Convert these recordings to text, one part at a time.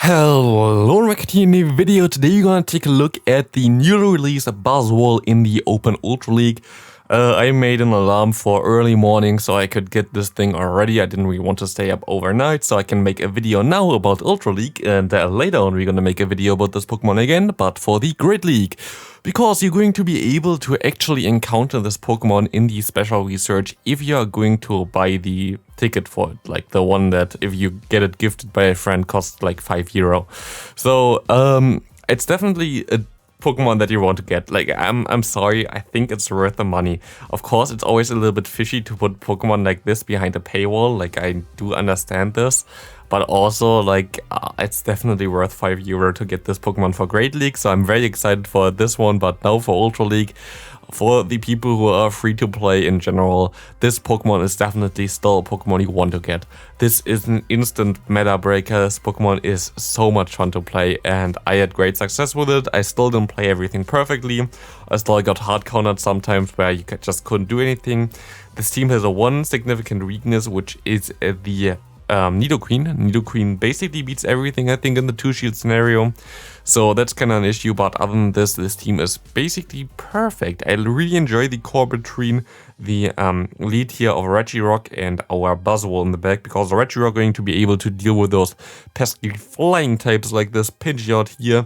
Hello, Registeel. In the video today you're gonna take a look at the newly released Buzzwole in the Open Ultra League. I made an alarm for early morning so I could get this thing already. I didn't really want to stay up overnight, so I can make a video now about Ultra League, and later on we're gonna make a video about this Pokemon again, but for the Grid League. Because you're going to be able to actually encounter this Pokemon in the special research if you are going to buy the ticket for it, like the one that if you get it gifted by a friend costs like €5. So it's definitely a Pokemon that you want to get. Like I'm sorry, I think it's worth the money. Of course, it's always a little bit fishy to put Pokemon like this behind a paywall. Like I do understand this, but also like it's definitely worth €5 to get this Pokemon for Great League. So I'm very excited for this one. But now for Ultra League, for the people who are free to play in general, this Pokemon is definitely still a Pokemon you want to get. This is an instant meta breaker. This Pokemon is so much fun to play, and I had great success with it. I still didn't play everything perfectly. I still got hard countered sometimes where you just couldn't do anything. This team has a one significant weakness, which is the Nidoqueen. Nidoqueen basically beats everything, I think, in the two-shield scenario. So that's kind of an issue, but other than this, this team is basically perfect. I really enjoy the core between the lead here of Regirock and our Buzzwole in the back, because Regirock going to be able to deal with those pesky flying types like this Pidgeot here,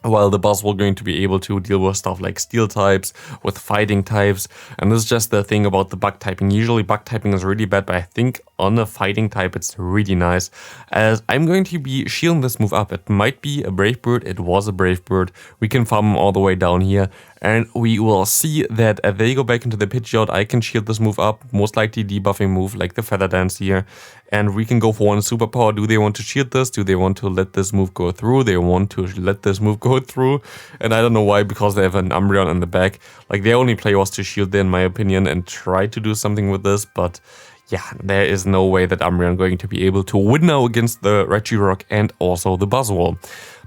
while the Buzzwole going to be able to deal with stuff like steel types, with fighting types. And this is just the thing about the bug typing. Usually bug typing is really bad, but I think on a fighting type it's really nice. As I'm going to be shielding this move up. It might be a Brave Bird, it was a Brave Bird. We can farm him all the way down here, and we will see that as they go back into the Pidgeot, I can shield this move up, most likely debuffing move like the Feather Dance here. And we can go for one superpower. Do they want to shield this? Do they want to let this move go through? They want to let this move go through. And I don't know why, because they have an Umbreon in the back. Like, their only play was to shield there, in my opinion, and try to do something with this. But yeah, there is no way that Umbreon going to be able to win now against the Regirock and also the Buzzwole.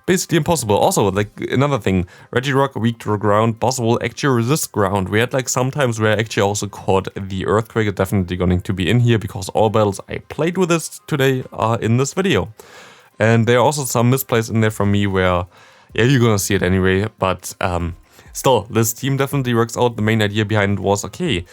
Basically impossible. Also, like another thing, Regirock weak to ground, Buzzwole actually resists ground. We had like sometimes where I actually also caught the Earthquake. It's definitely going to be in here because all battles I played with this today are in this video. And there are also some misplays in there from me where, yeah, you're gonna see it anyway. But still, this team definitely works out. The main idea behind it was, okay,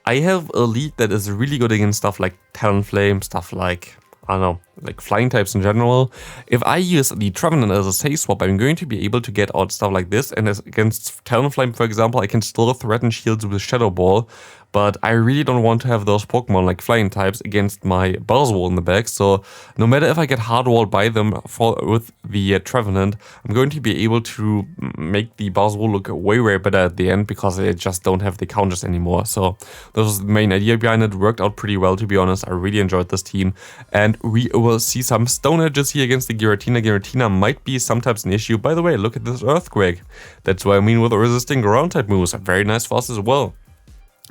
I have a lead that is really good against stuff like Talonflame, stuff like, I don't know, like flying types in general. If I use the Trevenant as a safe swap, I'm going to be able to get out stuff like this. And as against Talonflame, for example, I can still threaten shields with Shadow Ball. But I really don't want to have those Pokemon like flying types against my Buzzwole in the back. So no matter if I get hard-walled by them with the Trevenant, I'm going to be able to make the Buzzwole look way better at the end, because they just don't have the counters anymore. So that was the main idea behind it. Worked out pretty well, to be honest. I really enjoyed this team. And we will see some Stone Edges here against the Giratina. Giratina might be sometimes an issue. By the way, look at this Earthquake. That's what I mean with resisting ground type moves. Very nice for us as well.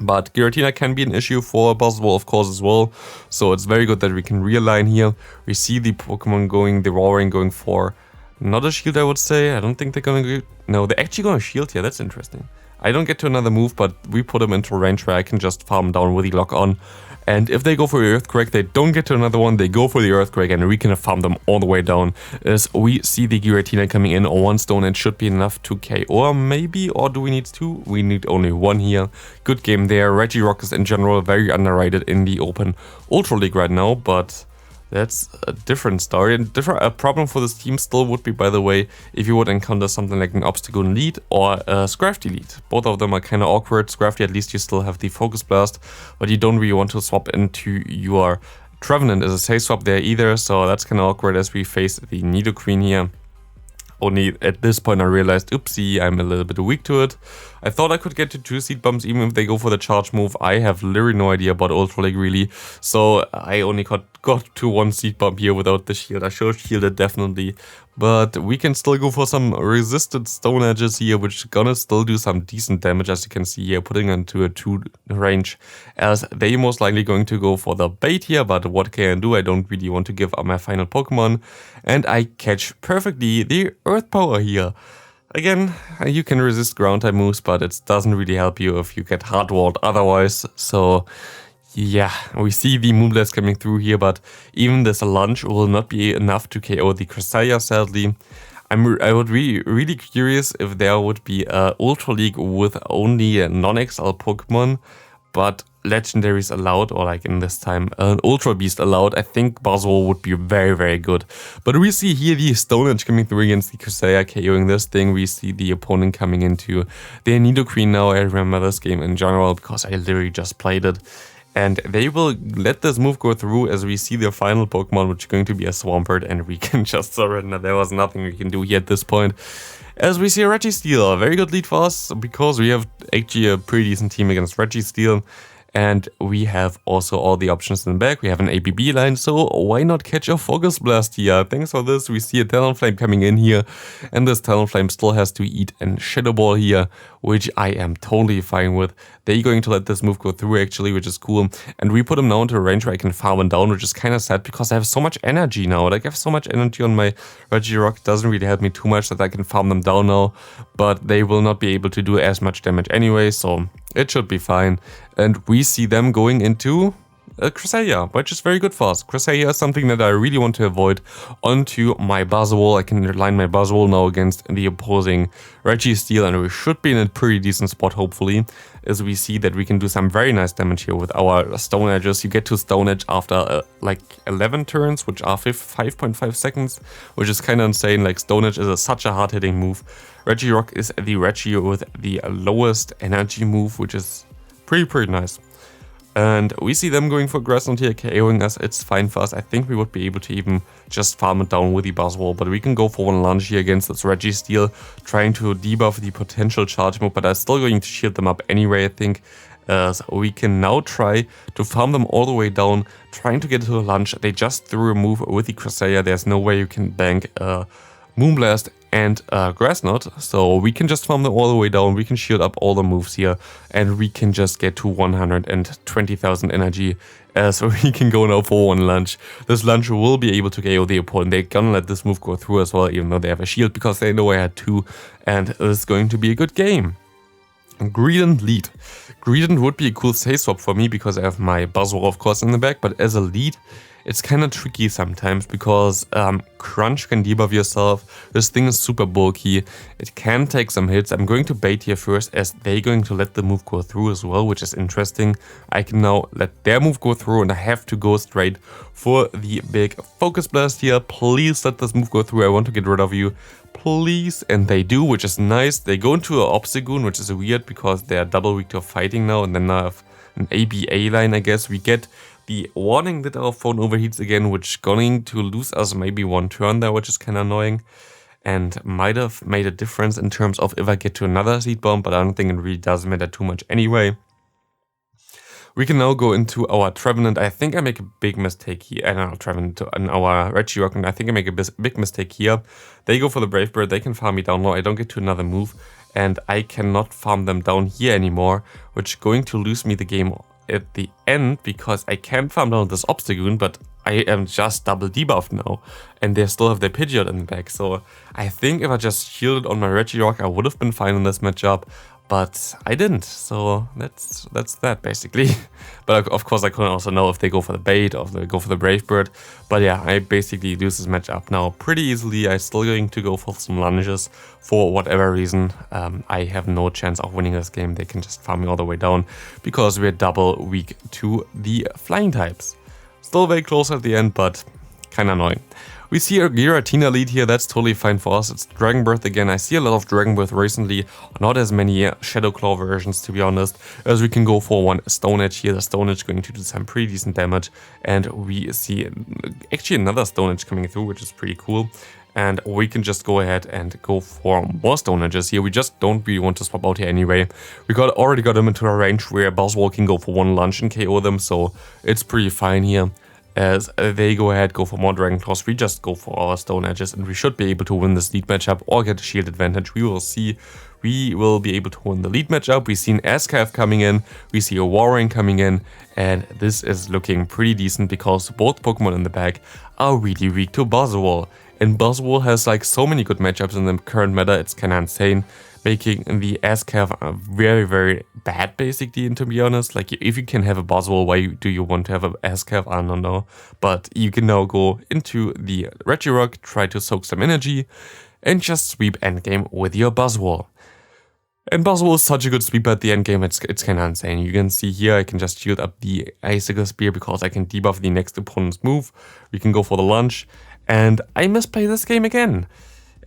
But Giratina can be an issue for Buzzwole, of course, as well. So it's very good that we can realign here. We see the Pokemon going, the Roaring going for not a shield, I would say. I don't think they're going to... No, they're actually going to shield here. That's interesting. I don't get to another move, but we put them into a range where I can just farm down with the lock on. And if they go for the Earthquake, they don't get to another one, they go for the Earthquake, and we can farm them all the way down. As we see the Giratina coming in, or one Stone, and should be enough to KO, or maybe, or do we need two? We need only one here. Good game there. Regirock is in general very underrated in the Open Ultra League right now, but that's a different story. And a problem for this team still would be, by the way, if you would encounter something like an Obstagoon lead or a Scrafty lead. Both of them are kind of awkward. Scrafty, at least you still have the Focus Blast, but you don't really want to swap into your Trevenant as a safe swap there either. So that's kind of awkward as we face the Nidoqueen here. Only at this point I realized, oopsie, I'm a little bit weak to it. I thought I could get to 2 seed bumps even if they go for the charge move. I have literally no idea about Ultra League really. So I only got to 1 seed bump here without the shield. I should have shielded definitely. But we can still go for some resisted Stone Edges here, which is gonna still do some decent damage, as you can see here, putting into a 2 range, as they most likely going to go for the bait here. But what can I do? I don't really want to give up my final Pokemon, and I catch perfectly the Earth Power here. Again, you can resist ground type moves, but it doesn't really help you if you get hard-walled otherwise. So Yeah, we see the Moonblast coming through here, but even this lunge will not be enough to KO the Cresselia, sadly. I would be really curious if there would be a Ultra League with only non-XL Pokemon, but legendaries allowed, or like in this time an Ultra Beast allowed. I think Buzzwole would be very, very good. But we see here the Stone Edge coming through against the Cresselia, KOing this thing. We see the opponent coming into their nidoqueen now. I remember this game in general because I literally just played it. And they will let this move go through as we see their final Pokemon, which is going to be a Swampert, and we can just surrender. There was nothing we can do here at this point. As we see a Registeel, a very good lead for us because we have actually a pretty decent team against Registeel. And we have also all the options in the back. We have an ABB line, so why not catch a Focus Blast here? Thanks for this. We see a Talonflame coming in here, and this Talonflame still has to eat a Shadow Ball here, which I am totally fine with. They're going to let this move go through actually, which is cool. And we put him now into a range where I can farm him down, which is kind of sad because I have so much energy now. Like, I have so much energy on my Regirock. Doesn't really help me too much that I can farm them down now, but they will not be able to do as much damage anyway, so it should be fine. And we see them going into Cresselia, which is very good for us. Cresselia is something that I really want to avoid onto my Buzzwole. I can line my Buzzwole now against the opposing Registeel, and we should be in a pretty decent spot, hopefully, as we see that we can do some very nice damage here with our Stone Edges. You get to Stone Edge after like 11 turns, which are 5.5 seconds, which is kind of insane. Like, Stone Edge is such a hard-hitting move. Regirock is the Regi with the lowest energy move, which is pretty nice. And we see them going for Grassland here, KOing us. It's fine for us. I think we would be able to even just farm it down with the Buzzwole, but we can go for one lunge here against this Registeel, trying to debuff the potential charge move, but I'm still going to shield them up anyway, I think. So we can now try to farm them all the way down, trying to get to a lunge. They just threw a move with the Cresselia. There's no way you can bank Moonblast and Grass Knot, so we can just farm them all the way down. We can shield up all the moves here, and we can just get to 120,000 energy, so we can go now for one lunge. This lunge will be able to KO the opponent. They're gonna let this move go through as well, even though they have a shield, because they know I had two, and it's going to be a good game. Greedent lead. Greedent would be a cool save swap for me because I have my Buzzwole, of course, in the back, but as a lead, it's kind of tricky sometimes because Crunch can debuff yourself. This thing is super bulky. It can take some hits. I'm going to bait here first as they're going to let the move go through as well, which is interesting. I can now let their move go through and I have to go straight for the big Focus Blast here. Please let this move go through. I want to get rid of you. Please. And they do, which is nice. They go into an Obstagoon, which is weird because they are double weak to fighting now. And then I have an ABA line, I guess. We get the warning that our phone overheats again, which is going to lose us maybe one turn there, which is kind of annoying. And might have made a difference in terms of if I get to another Seed Bomb, but I don't think it really does matter too much anyway. We can now go into our Trevenant. I think I make a big mistake here. I don't know, Trevenant and our Regirock, and I think I make a big mistake here. They go for the Brave Bird. They can farm me down now. I don't get to another move, and I cannot farm them down here anymore, which is going to lose me the game at the end because I can farm down this Obstagoon, but I am just double debuffed now, and they still have their Pidgeot in the back. So I think if I just shielded on my Regirock, I would have been fine in this matchup, but I didn't. So that's that basically. But of course I couldn't also know if they go for the bait or if they go for the Brave Bird. But yeah, I basically lose this matchup now pretty easily. I'm still going to go for some lunges for whatever reason. I have no chance of winning this game. They can just farm me all the way down because we're double weak to the flying types. Still very close at the end, but kind of annoying. We see a Giratina lead here, that's totally fine for us. It's Dragon Breath again. I see a lot of Dragon Breath recently, not as many Shadow Claw versions to be honest, as we can go for one Stone Edge here. The Stone Edge is going to do some pretty decent damage, and we see actually another Stone Edge coming through, which is pretty cool. And we can just go ahead and go for more Stone Edges here. We just don't really want to swap out here anyway. We already got them into a range where Buzzwole can go for one lunge and KO them, so it's pretty fine here. As they go ahead, go for more Dragon Claws, we just go for our Stone Edges, and we should be able to win this lead matchup or get a shield advantage. We will see. We will be able to win the lead matchup. We see an Ascav coming in, we see a Warring coming in, and this is looking pretty decent because both Pokemon in the back are really weak to Buzzwole. And Buzzwole has like so many good matchups in the current meta, it's kinda insane. Making the SCAV very, very bad basically, and to be honest. Like, if you can have a Buzzwole, why do you want to have a SCAV? I don't know. But you can now go into the Regirock, try to soak some energy, and just sweep endgame with your Buzzwole. And Buzzwole is such a good sweeper at the endgame, it's kinda insane. You can see here I can just shield up the Icicle Spear because I can debuff the next opponent's move. We can go for the lunge, and I misplay this game again.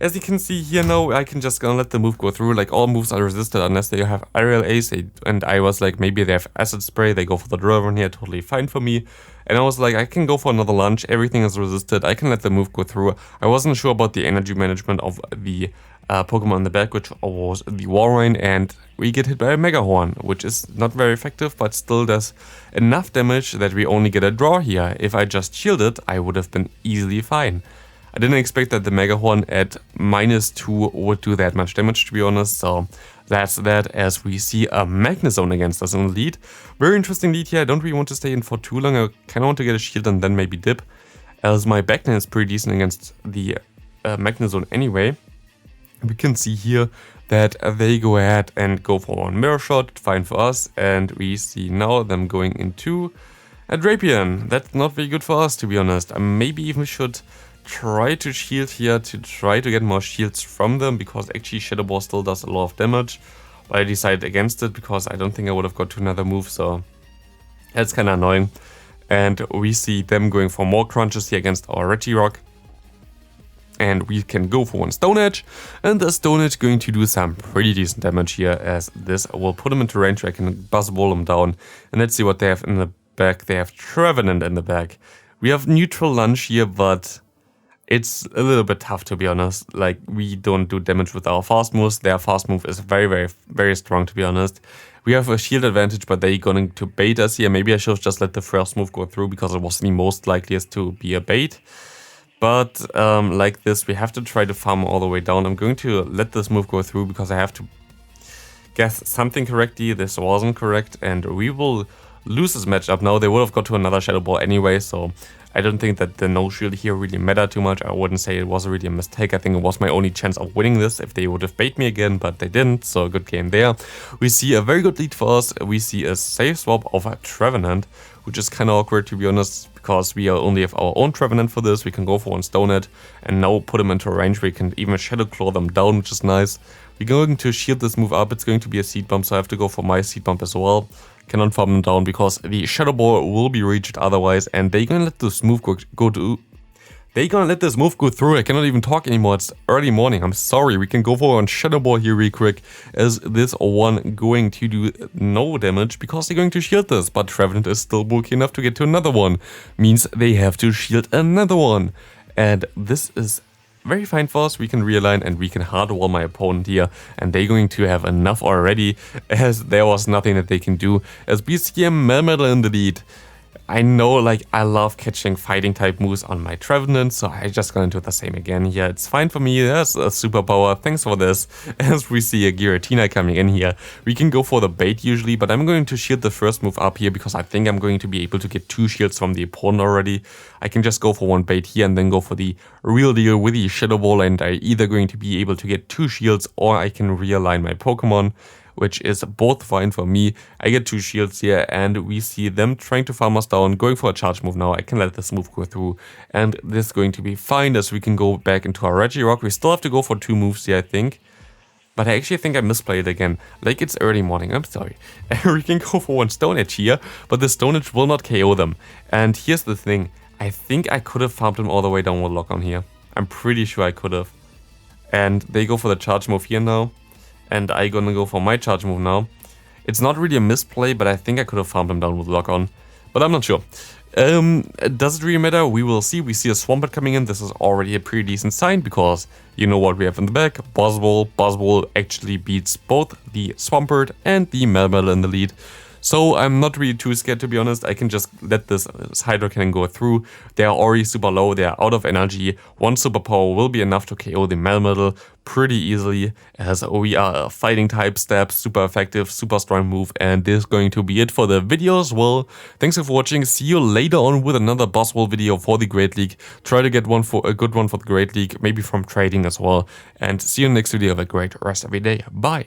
As you can see here now, I can just gonna let the move go through. Like, all moves are resisted unless they have aerial ace, and I was like, maybe they have acid spray, they go for the Draven here, totally fine for me. And I was like, I can go for another lunge, everything is resisted, I can let the move go through. I wasn't sure about the energy management of the Pokemon in the back, which was the Walrein, and we get hit by a Mega Horn, which is not very effective, but still does enough damage that we only get a draw here. If I just shielded, I would have been easily fine. I didn't expect that the Mega Horn at -2 would do that much damage, to be honest, so that's that, as we see a Magnezone against us in the lead. Very interesting lead here. I don't really want to stay in for too long. I kind of want to get a shield and then maybe dip, as my backlane is pretty decent against the Magnezone anyway. We can see here that they go ahead and go for one Mirror Shot, fine for us, and we see now them going into a Drapion. That's not very good for us, to be honest. Maybe even should try to shield here to try to get more shields from them, because actually Shadow Ball still does a lot of damage, but I decided against it because I don't think I would have got to another move, so that's kind of annoying. And we see them going for more crunches here against our Regirock, and we can go for one Stone Edge, and the Stone Edge going to do some pretty decent damage here, as this will put them into range where I can Buzzwole them down. And let's see what they have in the back. They have Trevenant in the back. We have neutral lunge here, but it's a little bit tough, to be honest. Like, we don't do damage with our fast moves. Their fast move is very, very, very strong, to be honest. We have a shield advantage, but they're going to bait us here. Maybe I should have just let the first move go through, because it was the most likeliest to be a bait. But like this, we have to try to farm all the way down. I'm going to let this move go through because I have to guess something correctly. This wasn't correct, and we will lose this matchup now. They would have got to another Shadow Ball anyway, so I don't think that the no shield here really mattered too much. I wouldn't say it was really a mistake. I think it was my only chance of winning this if they would have bait me again, but they didn't, so a good game there. We see a very good lead for us. We see a safe swap of a Trevenant, which is kind of awkward, to be honest, because we only have our own Trevenant for this. We can go for one Stone Edge and now put them into a range where we can even Shadow Claw them down, which is nice. We're going to shield this move up. It's going to be a Seed Bump, so I have to go for my Seed Bump as well. Cannot farm them down because the Shadow Ball will be reached otherwise, and they're gonna let this move go through. I cannot even talk anymore. It's early morning. I'm sorry. We can go for one Shadow Ball here real quick, as this one going to do no damage because they're going to shield this, but Trevenant is still bulky enough to get to another one. Means they have to shield another one, and this is very fine for us. We can realign and we can hardwall my opponent here, and they're going to have enough already, as there was nothing that they can do, as we see a Melmetal in the lead. I know, like, I love catching fighting type moves on my Trevenant, so I just gonna do the same again here. It's fine for me. There's a superpower. Thanks for this. As we see a Giratina coming in here, we can go for the bait usually, but I'm going to shield the first move up here because I think I'm going to be able to get 2 shields from the opponent already. I can just go for one bait here and then go for the real deal with the Shadow Ball, and I'm either going to be able to get 2 shields or I can realign my Pokemon, which is both fine for me. I get 2 shields here, and we see them trying to farm us down, going for a charge move now. I can let this move go through, and this is going to be fine, as we can go back into our Regirock. We still have to go for 2 moves here, I think. But I actually think I misplayed again. Like, it's early morning, I'm sorry. We can go for one Stone Edge here, but the Stone Edge will not KO them. And here's the thing. I think I could have farmed them all the way down with Lock On here. I'm pretty sure I could have. And they go for the charge move here now. And I'm gonna go for my charge move now. It's not really a misplay, but I think I could have farmed him down with Lock On. But I'm not sure. Does it really matter? We will see. We see a Swampert coming in. This is already a pretty decent sign, because you know what we have in the back. Buzzwole. Buzzwole actually beats both the Swampert and the Melmetal in the lead. So I'm not really too scared, to be honest. I can just let this Hydro Cannon go through. They are already super low, they are out of energy. One superpower will be enough to KO the Melmetal pretty easily, as we are a fighting type step, super effective, super strong move, and this is going to be it for the video as well. Thanks for watching, see you later on with another Buzzwole video for the Great League. Try to get one for a good one for the Great League, maybe from trading as well, and see you in the next video. Have a great rest of your day. Bye!